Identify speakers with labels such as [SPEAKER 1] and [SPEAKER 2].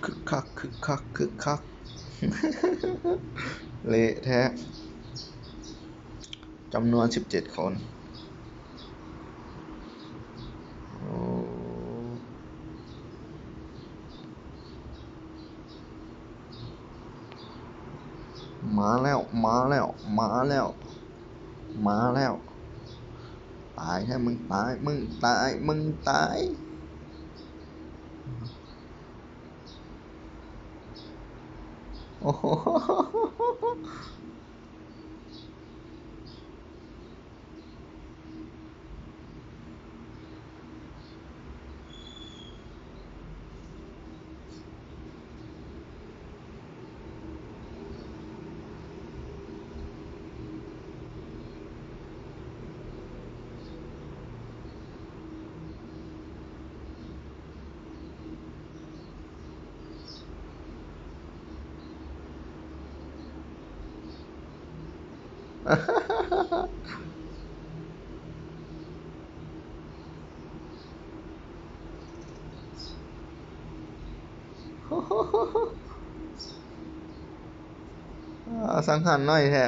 [SPEAKER 1] คึกคักคึกคักคึกคักเละแท้จำนวน17 คนมาแล้วมาแล้วมาแล้วมาแล้วตายให้มึงตายมึงตายมึงตายโอ้โหสังหารหน่อยแท้